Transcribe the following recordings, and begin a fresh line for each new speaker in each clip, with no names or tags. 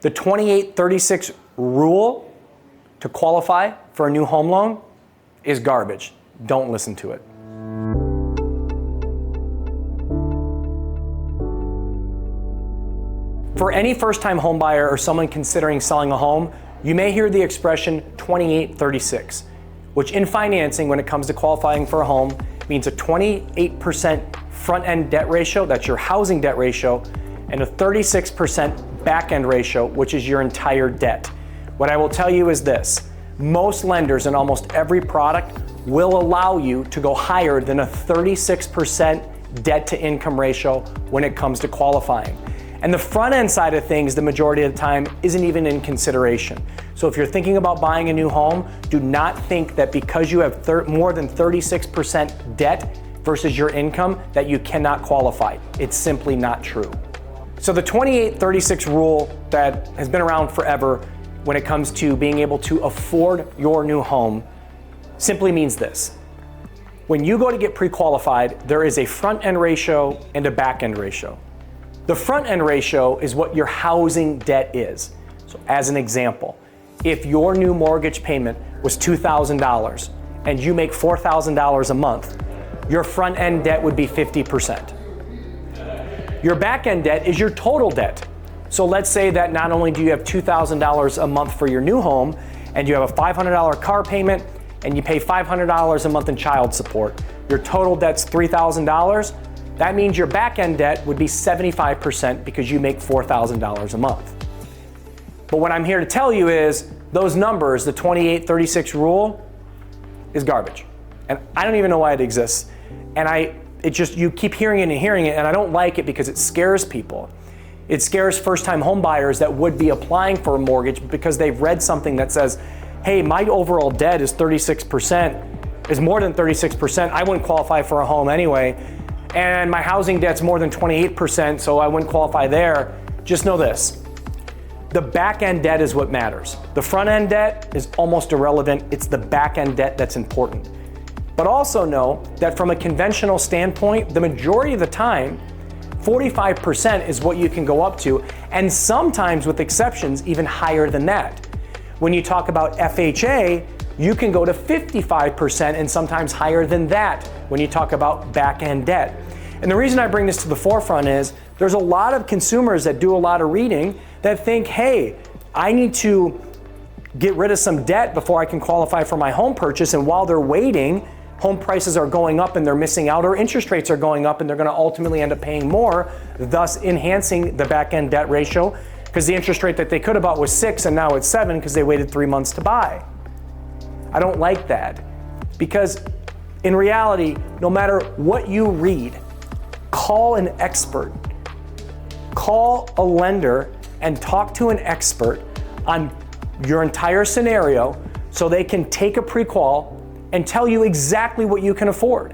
The 28-36 rule to qualify for a new home loan is garbage. Don't listen to it. For any first-time home buyer or someone considering selling a home, you may hear the expression 28-36, which in financing, when it comes to qualifying for a home, means a 28% front-end debt ratio, that's your housing debt ratio, and a 36% back-end ratio, which is your entire debt. What I will tell you is this: most lenders in almost every product will allow you to go higher than a 36% debt-to-income ratio when it comes to qualifying. And the front end side of things, the majority of the time, isn't even in consideration. So if you're thinking about buying a new home, do not think that because you have more than 36% debt versus your income that you cannot qualify. It's simply not true. So the 28-36 rule that has been around forever when it comes to being able to afford your new home simply means this. When you go to get pre-qualified, there is a front end ratio and a back end ratio. The front end ratio is what your housing debt is. So as an example, if your new mortgage payment was $2,000 and you make $4,000 a month, your front end debt would be 50%. Your back end debt is your total debt. So let's say that not only do you have $2,000 a month for your new home, and you have a $500 car payment, and you pay $500 a month in child support, your total debt's $3,000. That means your back end debt would be 75% because you make $4,000 a month. But what I'm here to tell you is those numbers, the 28-36 rule, is garbage. And I don't even know why it exists. And you keep hearing it and hearing it, and I don't like it because it scares people. It scares first-time home buyers that would be applying for a mortgage because they've read something that says, hey, my overall debt is 36%, is more than 36%. I wouldn't qualify for a home anyway. And my housing debt's more than 28%, so I wouldn't qualify there. Just know this: the back end debt is what matters. The front end debt is almost irrelevant. It's the back end debt that's important. But also know that from a conventional standpoint, the majority of the time, 45% is what you can go up to, and sometimes with exceptions, even higher than that. When you talk about FHA, you can go to 55% and sometimes higher than that when you talk about back-end debt. And the reason I bring this to the forefront is there's a lot of consumers that do a lot of reading that think, hey, I need to get rid of some debt before I can qualify for my home purchase, and while they're waiting, home prices are going up and they're missing out, or interest rates are going up and they're going to ultimately end up paying more, thus enhancing the back-end debt ratio, because the interest rate that they could have bought was 6 and now it's 7 because they waited 3 months to buy. I don't like that, because in reality, no matter what you read, call an expert. Call a lender and talk to an expert on your entire scenario so they can take a pre-qual and tell you exactly what you can afford.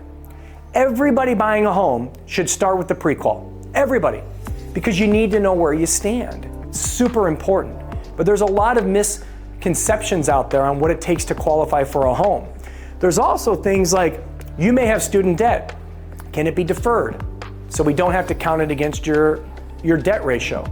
Everybody buying a home should start with the pre-qual. Everybody. Because you need to know where you stand. It's super important. But there's a lot of misconceptions out there on what it takes to qualify for a home. There's also things like you may have student debt. Can it be deferred? So we don't have to count it against your debt ratio.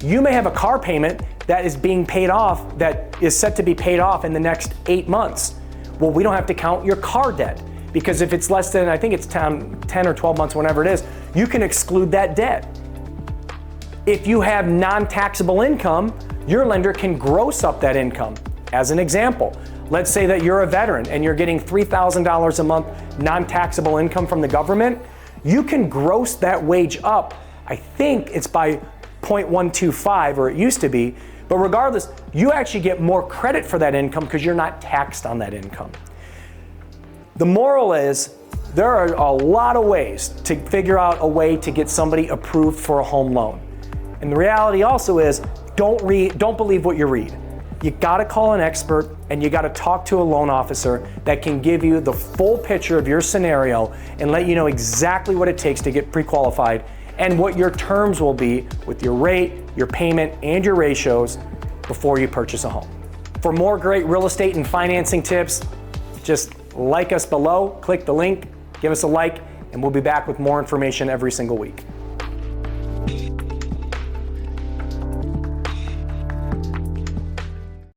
You may have a car payment that is being paid off, that is set to be paid off in the next 8 months. Well, we don't have to count your car debt, because if it's less than, I think it's 10 or 12 months, whenever it is, you can exclude that debt. If you have non-taxable income, your lender can gross up that income. As an example, let's say that you're a veteran and you're getting $3,000 a month non-taxable income from the government. You can gross that wage up. I think it's by 0.125, or it used to be, but regardless, you actually get more credit for that income because you're not taxed on that income. The moral is, there are a lot of ways to figure out a way to get somebody approved for a home loan. And the reality also is, don't believe what you read. You gotta call an expert and you gotta talk to a loan officer that can give you the full picture of your scenario and let you know exactly what it takes to get pre-qualified and what your terms will be with your rate, your payment, and your ratios before you purchase a home. For more great real estate and financing tips, just like us below, click the link, give us a like, and we'll be back with more information every single week.